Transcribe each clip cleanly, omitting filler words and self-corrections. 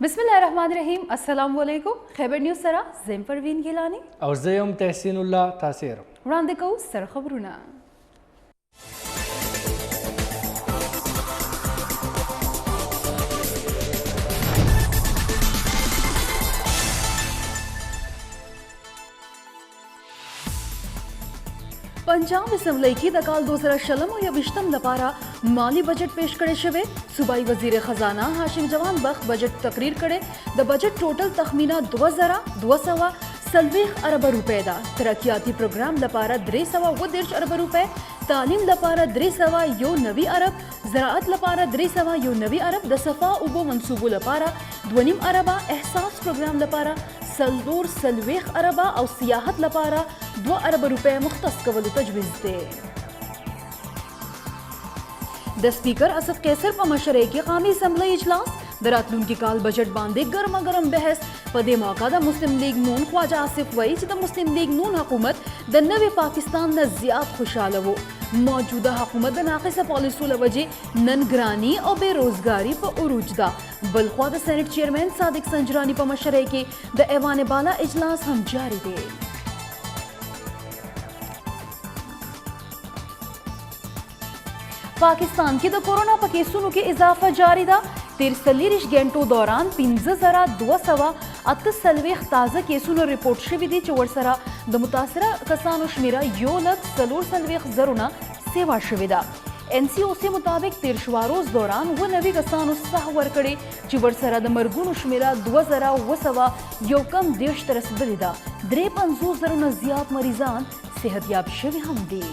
बिस्मिल्लाहिर्रहमानिर्रहीम। अस्सलाम वालेकुम। खैबर न्यूज़ सरा ज़ेम परवीन गिलानी और ज़ेम तहसीनुल्लाह तासीर वड़ांदे को सर खबरुना। पंजाब असम्बली की दकाल दूसरा शलम या बिश्तम लपारा माली बजट पेश करे शवे सूबाई वजीर खजाना हाशिम जवान बख्त बजट तकरीर करे द बजट टोटल तखमीना 2200 अरब रुपए दा तरक्याती प्रोग्राम लपारा 310 अरब रुपए तालीम लपारा 309 अरब ज़राअत लपारा 309 अरब दसफा उबो मनसूबो लपारा 2 अरबा एहसास प्रोग्राम लपारा सल्वेख अरबा और सियाहत लपारा 2 अरब रुपए मुख्तस कवल तजवीज़ दे द स्पीकर असफ कैसर पर मशरे के कामी असम्बली इजलास दरातलून की काल बजट बांधे गर्मा गर्म बहस पदे मौका द मुस्लिम लीग नून ख्वाजा आसिफ वही द मुस्लिम लीग नून हुकूमत द नवे पाकिस्तान न ज़्याद खुशहाल वो मौजूदा हुकूमत द नाक़िस पॉलिसी लवजे ननगरानी और बेरोजगारी पर उरूज दा बलख्वा द सेनेट चेयरमैन सादिक संजरानी पर मशरे के द ऐवान बाला इजलास हम जारी दे पाकिस्तान की द कोरोना पर केसों के इजाफा जारी दा 43 घंटों दौरान 15,238 ताज़ा केसों रिपोर्ट शुवी दी चवरसरा द मुतासरा कसानो शमीरा यो लग सलोर सलवेख जरुना सेवा शुविदा NCOC मुताबिक 13 रोज दौरान वो नवी कसानो सह वर्कड़े चिवरसरा द मरगुन शमीरा 2000 योकम देश तरस दलिदा 53 जरुना ज़्याद मरीजान सेहतयाब शुवी हम दी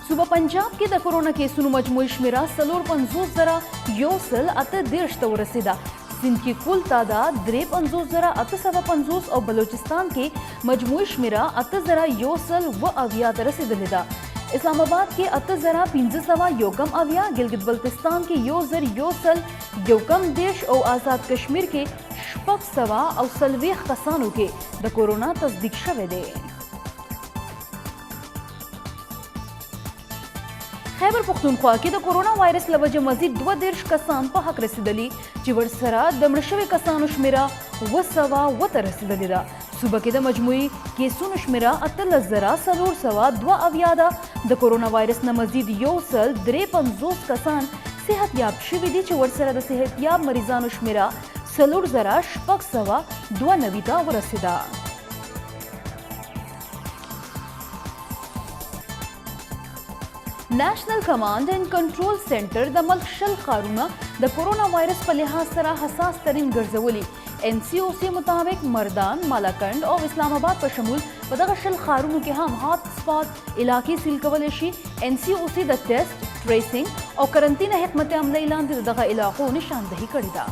सुबह पंजाब के द कोरोना केसों मजमूई शमीरा सलोर 50 योसल अत देश तव रसीदा सिंध की कुल तादाद 53,850 और बलोचिस्तान के मजमूई शमीरा अत योसल व अवियात रसीदा इस्लामाबाद के अत 15 योकम अविया गिलगित बल्तिस्तान के योसल योकम देश और आज़ाद कश्मीर के शपक सवा और सलवेख कसानों के द कोरोना तस्दीक शवे दे खैबर पख्तूनख्वा की द कोरोना वायरस लवजे मजीद 2 कसान पर हक रसीदली चिवर सरा दमरशवे कसान शमीरा व सवा व तरसीदली दा सुबह के द मजमुई केसुन शमीरा अतल जरा सलोर सवा 2 अवियादा द कोरोना वायरस न मजीद योसल 53 कसान सेहतयाब शिवी दी चिवर सरा द सेहतयाब मरीजान शमीरा सलोर जरा शपक सवा 2 नवीता व रसीदा national command and control centre the मलशल खारूना द कोरोना वायरस पर लिहाज सरा हसास तरीन गर्जवली NCOC मुताबिक मर्दान मालाकंड और इस्लामाबाद पर शमूल बदगशल खारूनों के हम हॉट स्पॉट इलाके सील कवलेशी NCOC द टेस्ट ट्रेसिंग और करंटीन हिकमत अमल ऐलान दगा इलाकों निशानदही करीदा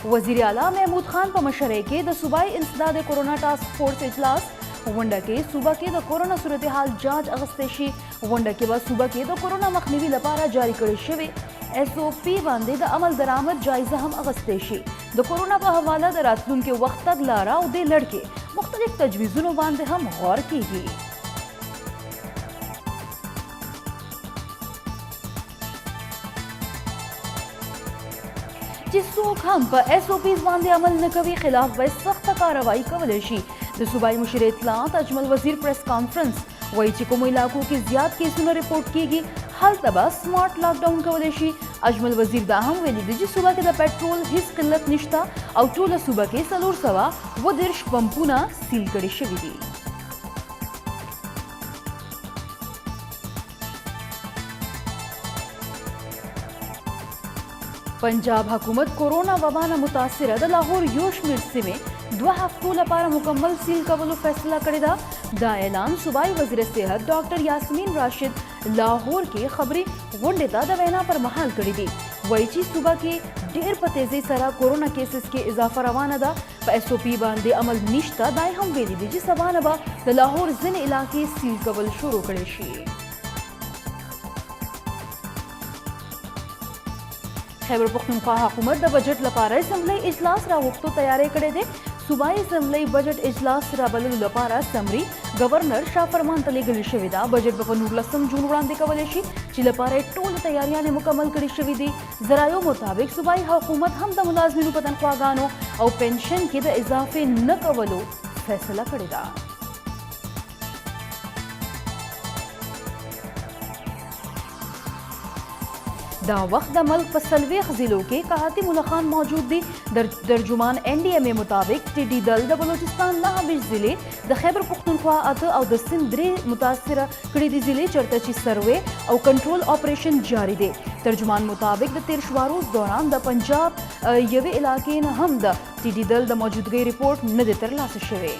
वजीर आला महमूद खान पर मशरे के द सूबाई इंसदाद कोरोना टास्क फोर्स इजलास वंडा के सूबा के द कोरोना सूरत हाल जांच अगस्तेशी वंडा के बाद सूबा के द कोरोना मखनीवी लपारा जारी करे शवे SOP बांधे द अमल दरामद जायजा हम अगस्तेशी द कोरोना पर हवाला द रातलून के वक्त तक लारा उदे लड़के मुख्तलिफ तजवीज़ों बांधे हम गौर कीगी जिसों हम पर SOPs बांधे अमल न कवी खिलाफ व सख्त कार्रवाई कवलेशी द सूबाई मुशीर इत्तलात अजमल वजीर प्रेस कॉन्फ्रेंस वही चिकोमो इलाकों की ज्यादा केसों रिपोर्ट की हल तबा स्मार्ट लॉकडाउन कवलेशी अजमल वजीर दाहम वेली दिजी सूबा के द पेट्रोल हिस किल्लत निश्ता और टोला सूबा के सलोर सवा वो दिर्श पंपूना सील कड़ी शविदी पंजाब हुकूमत कोरोना वबा न मुतासिर द लाहौर योश मिर्से में 2 हफ्तों लपारा मुकम्मल सील कवलो फैसला करेदा दा ऐलान सूबाई वजीर सेहत डॉक्टर यास्मीन राशिद लाहौर के खबरी वंडेता दवेना पर महाल करी दी वही सूबा के ढेर पतेजे सरा कोरोना केसेस के इजाफा रवाना दा SOP बांधे अमल निश्ता दाए हम वेली दी सवानबा द लाहौर जिन इलाके सील कवल शुरू करेशी खैबर पख्तूनख्वा हुकूमत द बजट लपारा असम्बली इजलास रा वक्तो तैयारी करे दे सूबाई असम्बली बजट इजलास राबललु लपारा समरी गवर्नर शाह फरमान तले गली शविदा बजट बप 19 जून वड़ांदे कवले शी ची लपारे टोल तैयारियां ने मुकम्मल करी शविदी जरायो मुताबिक सूबाई हुकूमत हम द मुलाजमीन तनख्वागानो और पेंशन के द इजाफे न कवलो फैसला करेगा। दा वक्त द मुल्क पर सलवेख जिलों के कहाती मुलाकान मौजूद दी दर्जुमान NDMA मुताबिक टिड्डी दल द बलोचिस्तान नाहबिश जिले द खैबर पुख्तनख्वा अत और द सिंध द्रे मुतासर कड़ी जिले चरतची सर्वे और कंट्रोल ऑपरेशन जारी दे। तर्जुमान मुताबिक द तिरशवारोज दौरान द पंजाब यवे इलाके न हम द टिड्डी दल द मौजूदगी रिपोर्ट न देतर लास शवे।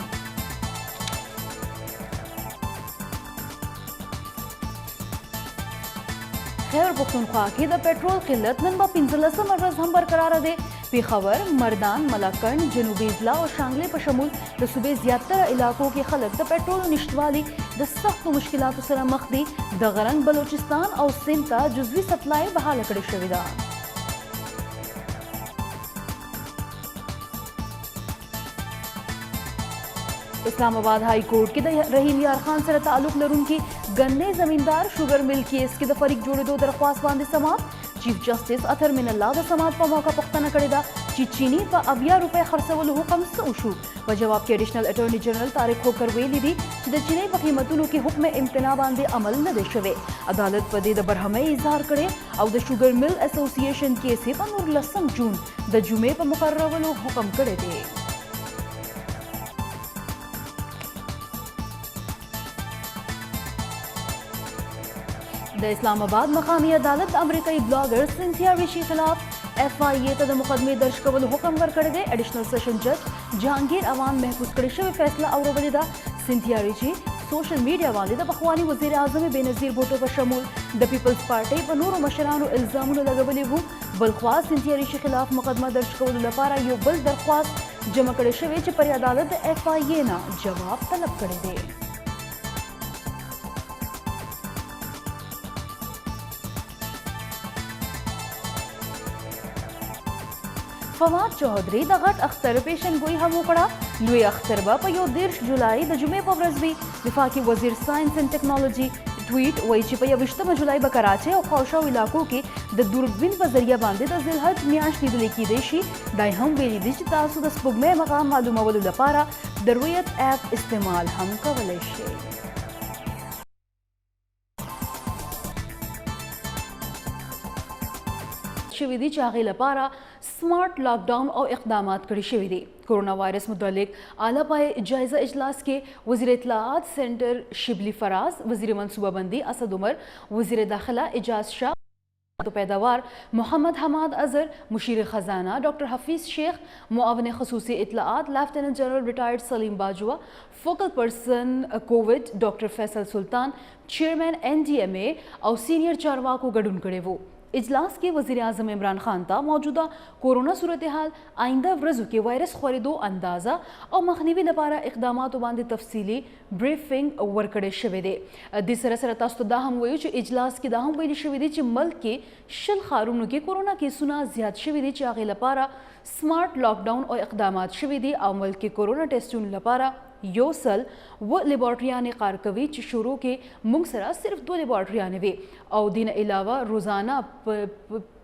खैबर पुख्तनख्वा की द पेट्रोल किल्लत नंबा 15 मरज हम बरकरार दे। पेखावर, मर्दान, मलाकंड, जनूबी इजला और शांगले पर शमूल द सूबे ज्यादातर इलाकों के खलक द पेट्रोल निश्तवाली द सख्त मुश्किलात सरा मखदी द गरंग बलोचिस्तान और सिंध ता जुजवी सप्लाई बहाल करे शविदा। इस्लामाबाद हाई कोर्ट के रहीम यार खान से ताल्लुक लरुन की गन्ने जमींदार शुगर मिल केस के फरीक जोड़े दो दरख्वास्त बांधे समात। चीफ जस्टिस अथर मिनल्ला द समात पर मौका पुख्ता न करेदा चीनी पर अविया रुपए खर्चवल हुक्म सऊशू व जवाब के एडिशनल अटॉर्नी जनरल तारिक होकर वेली दी चीनी पर कीमतों के हुक्म इम्तना बांधे अमल न देशवे। अदालत पदे द बरहमे इजहार करे और the sugar mill association case पर 19 जून द जुमे पर मुकर्रर हुक्म करे दे। द इस्लामाबाद मकामी अदालत अमरीकी ब्लॉगर सिंथिया रिशी खिलाफ FIA तद मुकदमे दर्ज कवल हुक्म वर करे दे। एडिशनल सेशन जज जहांगीर अवान महफूज करे शवे फैसला और वलीदा सिंथिया रिशी सोशल मीडिया वाले द बखवानी वजीर आजम बेनजीर भुट्टो पर शमूल द पीपल्स पार्टी पर नूर मशरान इल्जाम लगवले हूँ बलख्वास सिंथिया रिशी खिलाफ मुकदमा दर्ज कवल लपारा यो बल दरख्वास्त जमा करे शवे च पर अदालत FIA ना जवाब तलब करे दे। फवाद चौधरी द गट अख्तर पेशन गोई हम उकड़ा लुए अख्तरबा पर यो 10 जुलाई द जुमे पर रजबी विफाकी वजीर साइंस एंड टेक्नोलॉजी ट्वीट वही चिपया 20 जुलाई ब कराचे और खौशा इलाकों के द दूरबीन पर जरिया बांधे द जिलहज मियाश निदले की देशी दाई हम वेली दिश तासु द स्पुगमे मकाम मालूम अवल लपारा द रुयत ऐप इस्तेमाल हम कवलेशे। शविदी चाहे लपारा स्मार्ट लॉकडाउन और इकदाम करी शविदी कोरोना वायरस मुतल्लिक आला पाए जायजा इजलास के वज़ीर इत्तलाआत सेंटर शिबली फराज, वज़ीर मनसूबाबंदी असद उमर, वज़ीर दाखिला एजाज शाह, तो पैदावार मोहम्मद हमाद अजहर, मुशीर ख़जाना डॉक्टर हफीज़ शेख, मुआवन खसूसी इत्तलाआत lieutenant general retired Saleem Bajwa, focal person COVID doctor Faisal Sultan, chairman NDMA और सीनियर चारवाको गडुन करे वो इजलास के वज़ीर आज़म इमरान खान ता मौजूदा कोरोना सूरत हाल आइंदा वरजु के वायरस खरीदो अंदाज़ा और मखनीबी लपारा इकदाम बांधे तफसीली ब्रीफिंग वर्कड़े शवेदे दिसरा सरतास्त दाहम वयु च इजलास के दाहम वयली शवेदे च मुल्क के शल खारून के कोरोना के सुना ज्यादा शवेदे च आगे लपारा स्मार्ट लॉकडाउन और इकदाम शवेदे और मुल्क के कोरोना टेस्टून लपारा योसल व लेबॉर्ट्रिया ने कारकवी शुरू के मुंगसरा सिर्फ 2 लेबॉर्ट्रिया ने वे और दिन अलावा रोज़ाना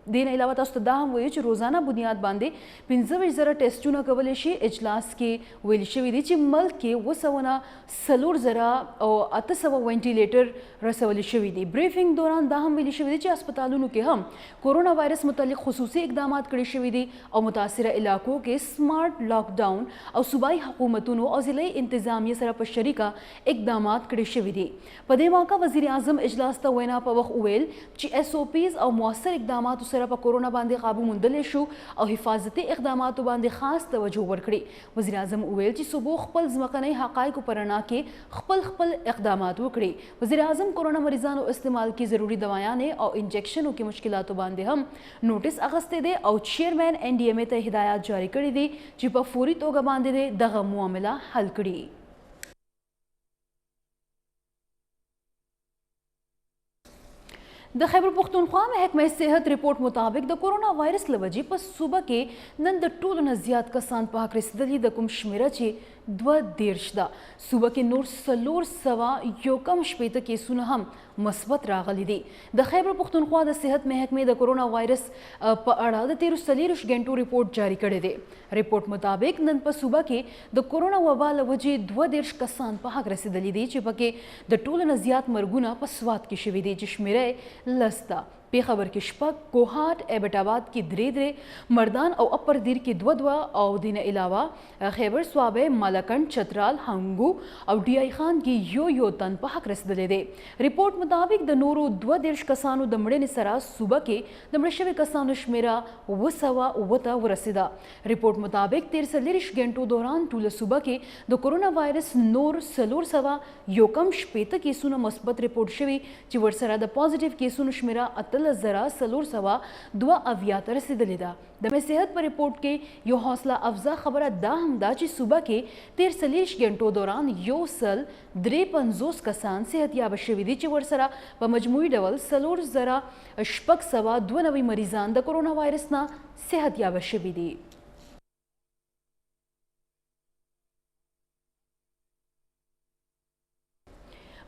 दिन अलावा तस्तदाहम वही रोज़ाना बुनियाद बांधे 15 ज़रा टेस्टू न कवलेशी इजलास के वेलिशविदी च मुल्क के वो सवना सलूर ज़रा और अतसव वेंटिलेटर रसवलिशविदी ब्रीफिंग दौरान दाहम वेलिशविदी च अस्पतालों के हम कोरोना वायरस मुतल्लिक खुसूसी इकदाम करीशविदी और मुतासर इलाकों के स्मार्ट लॉकडाउन और सूबाई हुकूमतों और ज़िले इंतजामिया सरा पर शरीका इकदाम करीशविदी पदे मौका वज़ीर आज़म इजलास तवैना पवख उवेल च SOPs और मौसर इकदाम सरा पर कोरोना बांधे काबू मुंदलेशु और हिफाजती इकदाम बांधे खास तवज्जो वर्कड़ी वज़ीर आज़म उवेल ची सुबह खपल ज़मकनई हक़ाइक़ परना के खपल खपल इकदाम वकड़ी वज़ीर आज़म कोरोना मरीज़ान इस्तेमाल की ज़रूरी दवायाने और इंजेक्शनों की मुश्किलात बांधे हम नोटिस अगस्ते दे और चेयरमैन NDMA ते हिदायत जारी करी दी जिपा फौरी तोगा बांधे दे दगा मामला हल करी। د खैबर पख्तूनख्वा महकमा सेहत रिपोर्ट मुताबिक द कोरोना वायरस लवजी पर सूबा के नन द टोल न ज़ियाद कसान पे हक रसीदली द कुम शमेरा चे 2 दा सूबा के नूर सलोर सवा योकम शपेत केसुन हम मस्बत रागली दी द खैबर पख्तूनख्वा द सेहत महकमे द कोरोना वायरस प अड़ा द 13 घंटों रिपोर्ट जारी करे दे रिपोर्ट मुताबिक नन पर सूबा के द कोरोना वबा लवजी 2 कसान पे हक रसीदली दी चिपके द टोल न ज़ियाद मरगुना पर स्वाद की शिवी दी जिशमेरे लस्ता पेखबर के शपक कोहाट एबटाबाद की द्रे मर्दान और अपर दीर की 2 और दिन अलावा खैबर स्वाबे मालाकंड चतराल हंगू और डीआई खान की यो तन पर हक रसीदले दे रिपोर्ट मुताबिक द नूरो 2 कसानु दमड़े निसरा सुबह के दमड़े शवे कसानु शमेरा वसवा वता वरसिदा रिपोर्ट मुताबिक 13 घंटों दौरान टूल सुबह के द कोरोना वायरस नूर सलोर सवा योकम शपेत केसुन मस्बत रिपोर्ट शवी चिवरसरा द पॉजिटिव केसुन शमेरा जरा सलूर सवा 2 अवियात रसीदलीदा दमे सेहत पर रिपोर्ट के यो हौसला अफजा खबर दा हमदा ची सुबह के 13 घंटों दौरान यो सल 53 कसान सेहत याब शविदी ची वरसरा व मजमूई डवल सलूर जरा शपक सवा 2 नवी मरीजान द कोरोना वायरस ना सेहत याब शविदी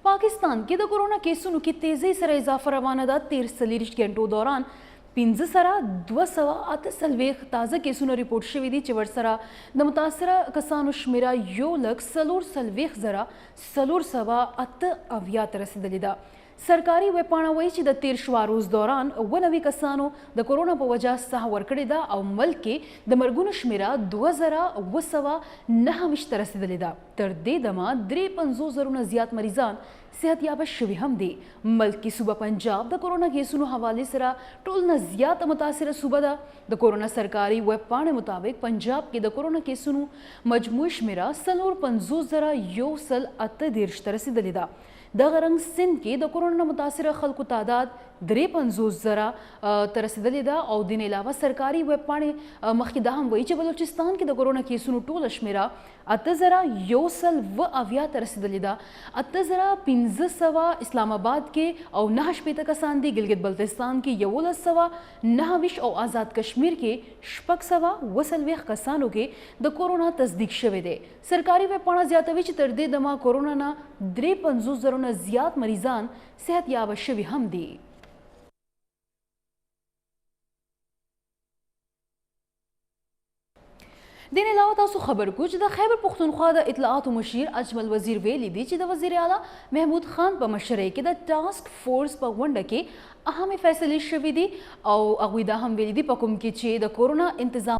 पाकिस्तान के द कोरोना केसुन की तेजी से इजाफा रवाना दा 13 घंटों दौरान 228 ताज़ा केसुन रिपोर्ट शविदी चिवरसरा द मुतासरा कसानु शमेरा यो लक सलोर सलवेख जरा सलोर सवा अत अवियात रसीदलीदा सरकारी वेपाणावई ची द 13 रोज दौरान 9 कसानो द कोरोना पर वजह सह वर्कड़ेदा और मल्क के द मरगुन शमेरा 2029 रसीदलीदा तरदे दमा 53 जरुन ज़ियाद मरीजान सेहत याब शवी हम दे मल्क की सूबा पंजाब द कोरोना केसुन हवाले सरा टोल न ज़ियाद मुतासर सूबा द कोरोना सरकारी वेब पाने मुताबिक पंजाब के द कोरोना केसुन मजमू शमेरा सलोर 50 जरा यो सल अत देर्श रसीदलीदा दगरंग सिंध के द कोरोना मुतासर खल्क तादाद 53 जरा तरसीदलीदा और दिन अलावा सरकारी वेब पाने मखिदा हम वही चे बलोचिस्तान के द कोरोना केसुन टोल शमेरा अत जरा योसल व अविया तरसीदलीदा अत जरा 15 इस्लामाबाद के और 9 शपेत कसान दी गिलगित बल्तिस्तान के यवोल सवा 9 और आज़ाद कश्मीर के शपक सवा वसलवेख कसानों के द कोरोना तस्दीक शवे दे सरकारी वेब पाना ज़्यादा तरदे दमा कोरोना ना 53 जरुन ज़ियाद मरीजान सेहत याब शवी हम दी दिन अलावा तासु खबर कुछ द खैबर पख्तूनख्वा द इतलाआत मुशीर अजमल वजीर वेली दी ची द वजीर आला महमूद खान पर मशरे के द टास्क फोर्स पर वंड के अहम फैसले शवी दी और अगुदा हम वेली दी पकुम की चे द कोरोना इंतजाम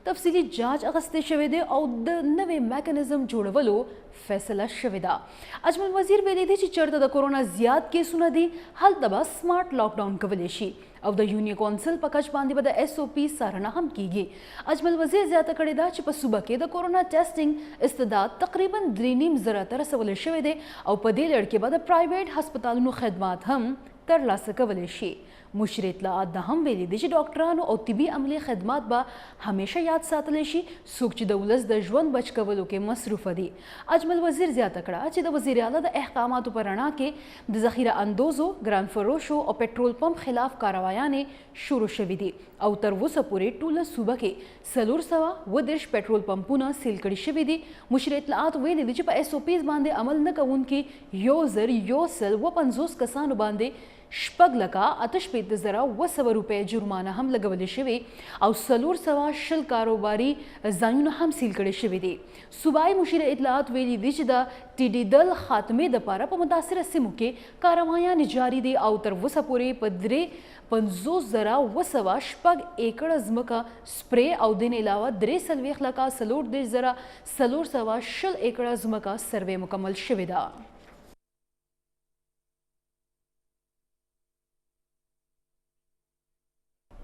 तफसीली जांच अगस्ते शवेदे और द नवे मैकेनिज्म जोड़वलो फैसला शवेदा अजमल वजीर वेली दी ची चढ़ता द कोरोना ज़ियाद के सुना दी हल तबा स्मार्ट लॉकडाउन कवलेशी अब द यूनियन काउंसिल पकच बांधी बद SOP सारना हम कीगी अजमल वजीर ज़्यादा कड़ेदा चिप सुबह के द कोरोना टेस्टिंग इस्तदाद तकरीबन 3 जरा तरसवले शवेदे और पदे लड़के बाद प्राइवेट हस्पतालों खदमात हम तरला सकवलेशी मुशरितला दहम वेली दिशी डॉक्टरान और तिबी अमले खदमात बा हमेशा याद सातलेशी सुख दौलस दजवन बच कवलो के मसरूफ दी अजमल वजीर ज़्यादा कड़ा चिद वजीर आला द अहकामात पर अना के द ज़खीरा अंदोजो ग्रान फरोशो और पेट्रोल पंप खिलाफ कार्रवाया ने शुरू शवी दी और तरवो सपूरे टूल सूबा के सलूर सवा व देश पेट्रोल पंपुना सील कड़ी शवी दी मुशरितलात वेली दिची पर SOPs बांधे अमल न कवुन की योजर योसल व 50 कसान बांधे शपग लका आतश पेत जरा व ₹100 जुर्माना हम लगवले शवे और सलूर सवा शल कारोबारी जायुन हम सील करे शवे दे सुबाई मुशीर इतलात वेली दिच द टीडी दल खात्मे द पारा प मुतासिर सिमु के कारवाया निजारी दे और व सपुरे पदरे 50 जरा व सवा शपग एकड़ अजम का स्प्रे और दिन अलावा दरे सलवेख लका सलूर दे जरा सलूर सवा शल एकड़ अजम का सर्वे मुकम्मल शवेदा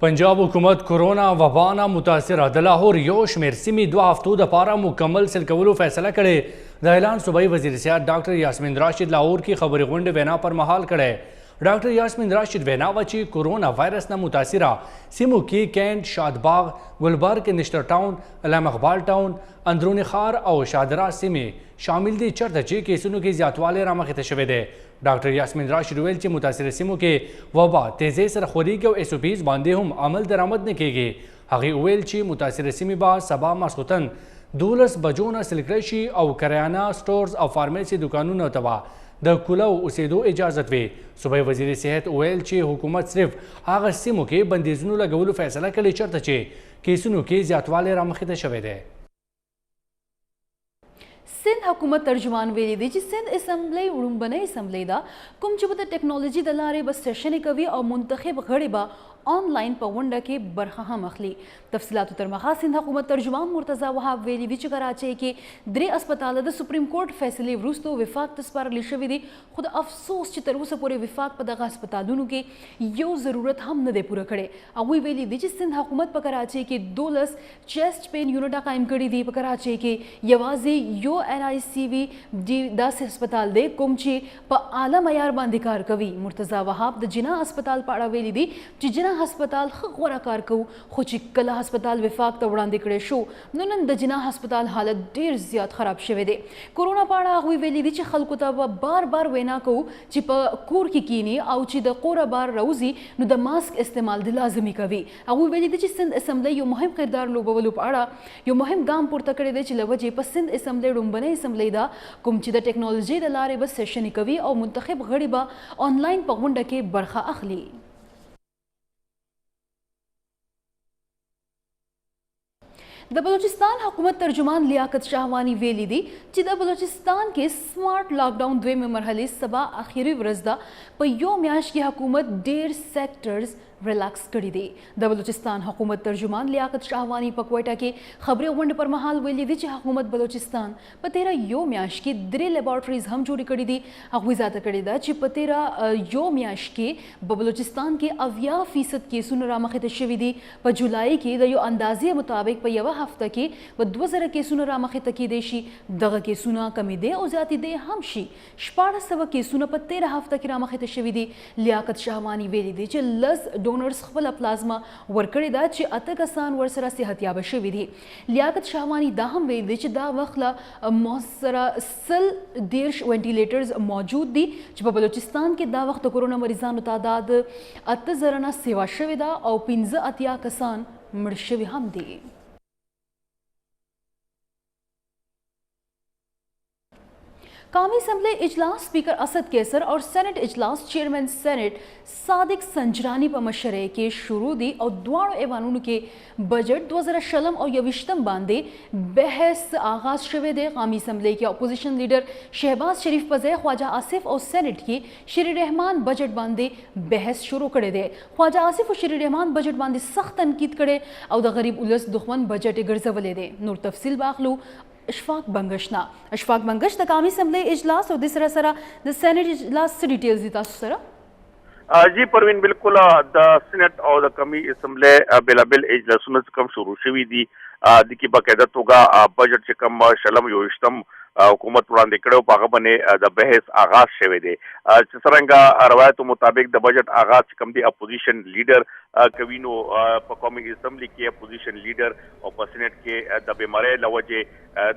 पंजाब हुकूमत कोरोना वबाना मुतासर लाहौर योश मेरसिमी 2 हफ्तों दपारा मुकम्मल सिलकवलो फैसला करे द ऐलान सूबाई वजीर सियाहत डॉक्टर यास्मीन राशिद लाहौर की खबर गुंड वेना पर महाल करे ډاکټر یاسمین راشد وینا وه چې کورونا وایرس نه متاثره سیمو کې کینټ، شادباغ، گلبرګ، نشتر ټاون، علامه اقبال ټاون، اندرون ښار او شادرا سیمې شامل دي چېرته چې کیسونو کې زیاتوالی رامخې ته شوی دی. ډاکټر یاسمین راشد ویل چې متاثره سیمو کې وبا تیزۍ سره خورېږي او ایس او پیز باندې هم عمل درآمد نه کیږي. هغې وویل چې متاثره سیمې به سبا ماسخوتن 12 بجو نه سیل کړی شي او کریانه سټورز او فارمیسي دوکانونو ته به د کلو اوسېدو اجازت وي. صوبایي وزیر صحت ویل چې حکومت صرف هغه سیمو کې بندیزونو لګولو فیصله کړې چېرته چې کیسونو کې زیاتوالی رامخې ته شوی دی. سند حکومت ترجمان ویلي دی چې سند اسمبلی وړومبنۍ اسمبلی ده کوم چې به د ټیکنالوژي د لارې به سیشنې کوي او منتخب غړي به آنلاین په غونډه کې برخه هم اخلي. تفصیلاتو تر مخه سند حکومت ترجمان مرتضی وهاب ویلي دي چې کراچۍ کې 3 اسپتاله د سپریم کورټ فیصلې وروسته وفاق ته سپارل شوي دي، خو د افسوس چې تر اوسه پورې وفاق په دغه اسپتالونو کې یو ضرورت هم نه دی پوره کړی. هغوی ویلي دي چې سند حکومت په کراچۍ کې 12 چیسټ پین یونټه قایم کړي دي. په کراچۍ کې یوازې یو NICV داسې اسپتال دی کوم چې په اعلی معیار باندې کار کوي. مرتضی وهاب د جناح اسپتال په اړه ویلي دي چې جناح هسپتال ښه غوره کار کوو، خو چې کله هسپتال وفاق ته وړاندې کړی شو نو نن د جناح هسپتال حالت ډیر زیات خراب شوی دی. کورونا په اړه هغوی ویلي دي چې خلکو ته به بار بار وینا کوو چې په کور کې کینی او چې د کوره بار راوځي نو د ماسک استعمال د لازمي کوي. هغوی ویلي دي چې سند اسمبلی یو مهم کردار لوبولو په اړه یو مهم ګام پورته کړی دی چې له وجې په سند اسمبلی وړومبنۍ اسمبلی ده کوم چې د ټیکنالوژۍ د لارې به سیشنې کوي او منتخب غړي به آنلاین په غونډه کې برخه اخلي. د بلوچستان حکومت ترجمان لیاقت شاهوانی ویلي دي چې د بلوچستان کې سمارټ لاک ډاون دویمه مرحلې سبا اخیری ورځ ده. په یو میاشت کې حکومت ډیر سیکټرز ریلیکس کړي دي. د بلوچستان حکومت ترجمان لیاقت شاهوانی په کوټه کې خبري غونډې پر مهال ویلي دي چې حکومت بلوچستان په 13 یو میاشت کې 3 لیبارټریز هم جوړې کړي دي. هغوی زیاته کړې ده چې په 13 یو میاشت کې په بلوچستان کې 80% کیسونه رامخې ته شوي دي. په جولای کې د یو اندازې مطابق په یوه هفته کې په 2000 کیسونه رامخې ته کیدای شي. دغه کیسونه کمیدې او زیاتېدې هم شي. 1400 کیسونه په 13 هفته کې رامخې ته شوي دي. لیاقت شاهوانی ویلي دي چې لس ډونرز خپل پلازما ورکړې ده چې 8 کسان ورسره صحتیاب شوي دي. لیاقت شاهوانی دا هم ویلي دي چې دا وخت له موثره 110 وینټیلیټرز موجود دي چې په بلوچستان کې دا وخت د کورونا مریضانو تعداد 8000 نه سیوا شوې ده او 85 کسان مړ شوي هم دي. قومی اسمبلی اجلاس स्पीकर असद कैसर और सेनेट इजलास चेयरमैन सेनेट सादिक संजरानी په مشرۍ کې شروع دي او دواړو ایوانونو کې بجټ 2016 او 20 باندې بحث آغاز شوی دی. قومی اسمبلی کې اپوزیشن لیډر شهباز شریف په ځای خواجه آصف او سېنیټ کې شیر رحمان بجټ باندې بحث شروع کړی دی. خواجه آصف او شیر رحمان بجټ باندې سخت تنقید کړي او د غریب ولس دښمن بجټ یې ګرځولی دی. نور تفصیل واخلو اشفاق بنگشنا. اشفاق بنگش د قومي اسمبلی اجلاس او د سره د سېنیټ اجلاس ډیټیلز دي تاسو سره. جی پروین بالکل د سېنیټ او د قومي اسمبلی بلابل اجلاسونه کوم شروع شوي دي د کی باقاعده توګه بجټ چې کوم شلم یو شتم حکومت وړاندې کړو په هغه باندې د بحث آغاز شوی دی. چې څرنګه روایتو مطابق د بجټ آغاز کوم دی اپوزیشن لیډر کوي نو په قومي اسمبلی کې اپوزیشن لیډر او په سېنیټ کې د بیمارۍ له وجې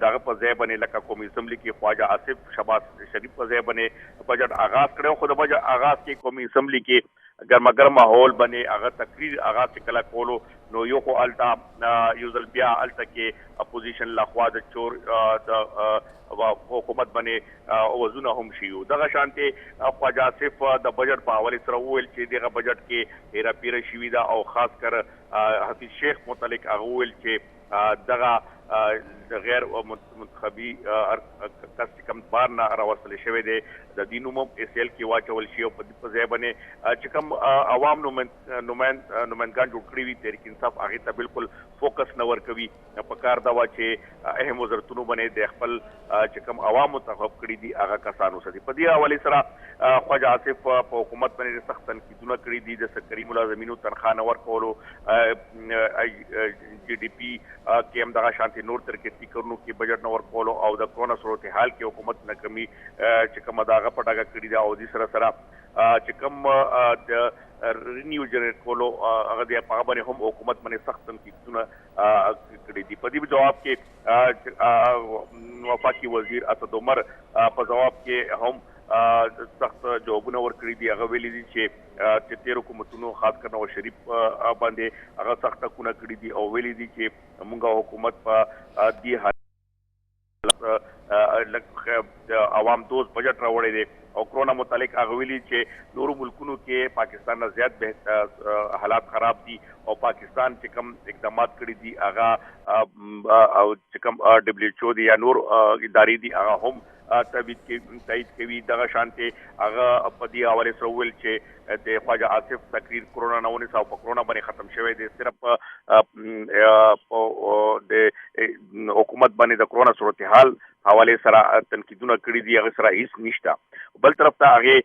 دغه په ځای باندې لکه قومي اسمبلی کې خواجه آصف شهباز شریف په ځای باندې بجټ آغاز کړو. خو د بجټ آغاز کې قومي اسمبلی کې ګرما ګرم ماحول باندې هغه تقریر آغاز چې کله کولو نو یو خو الټا یو ځل بیا الټا کې اپوزیشن لخوا د چور د حکومت باندې وزونه هم شي. دغه شانتي خواجه آصف د بجټ په حواله سره وویل چې دغه بجټ کې هیره پیره شوي ده او خاص کر حفیظ شیخ متعلق هغه وویل چې دغه غیر منتخبي کس کم بار نه راوستل شوی دی د دې نوم SL کې واچول شي او په ځای باندې چې کوم عوام نمائندګان جوړ کړي وي تحریک انصاف هغې ته بالکل فوکس نه ورکوي. په کار دا وه چې اهم وزارتونو باندې د خپل چې کوم عوام منتخب کړي دي هغه کسان وساتي. په دې حوالې سره خواجه آصف په حکومت باندې سخت تنقیدونه کړي دي د سرکاري ملازمینو تنخواه نه ورکولو. GDP کې هم دغه شانتي چې نور ترکیبي کړنو کې بجټ نور کولو او د کورونا صورتحال کې حکومت ناکامي چې کوم داغه پټاګه کړی دا او د سره سره چې کوم د رینیو جنریټ کولو هغه د په باندې هم حکومت باندې سخت تنقیدونه کړی دي. په دې جواب کې وفاقي وزیر اسد عمر په جواب کې هم سخت جوابونه ورکړي دي. هغه ویلي دي چې تیر حکومتونو خاص کر نواز شریف باندې هغه سخت ټکونه کړي دي او ویلي دي چې موږ حکومت په دې حالت عوام دوست بجټ راوړی دی او کرونا متعلق هغه ویلي چې نورو ملکونو کې پاکستان نه زیات حالات خراب دي او پاکستان چې کوم اقدامات کړي دي هغه او چې کوم WHO دي یا نور ادارې دي هغه هم تایید کوي. دغه شانتي هغه په دې حواله سره ویل چې د خواجه آصف تقریر کرونا 19 په کرونا باندې ختم شوی دی. صرف د حکومت باندې د کرونا صورتحال حواله سره تنقیدونه کړي دي هغه سره هیڅ نشته. بل طرف ته هغه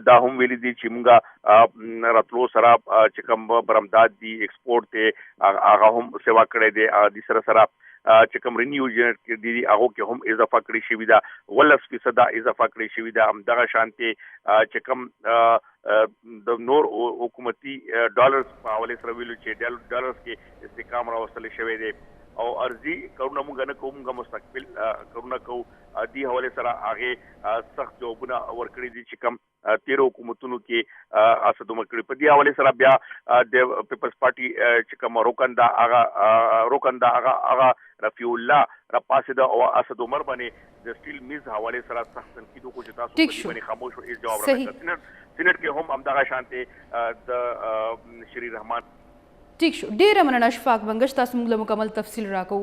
دا هم ویلي دي چې موږ راتلو سره چې کوم برمدات دي ایکسپورټ ته هغه هم سیوا کړی دی. د سره سره چې کوم رینیو جنریټ کړي دي هغه کې هم اضافه کړی شوی دا 18% اضافه کړی شوی دا. همدغه شانتي چې کوم د نور حکومتي ډالرز په حواله سره ویلو چې ډالرز کې استحکام راوستل شوی دی او ارزي کرونا موږ نه کوم مستقبل کرونا کو دی حواله سره هغه سخت جوابونه ورکړي دي چې کوم تیر حکومتونو کې اسد عمر کړي. په دې حواله سره بیا د پیپلز پارټي چې کوم روکندا هغه رفیع الله راپاسه د اسد عمر باندې د سټیل میز حواله سره سخت تنقید وکړي چې تاسو په باندې خاموش او جواب راکړي. سینټ کې هم همدغه شانته د شری رحمان ٹھیک شو. ډیره مننه شفاق بنگش، تاسو موږ له مکمل تفصیل راکو.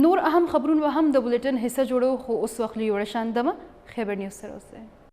نور اهم خبرونه هم د بولټن حصہ جوړو خو اوس وخت لري ورشاندمه خبر نیوز سره اوسه.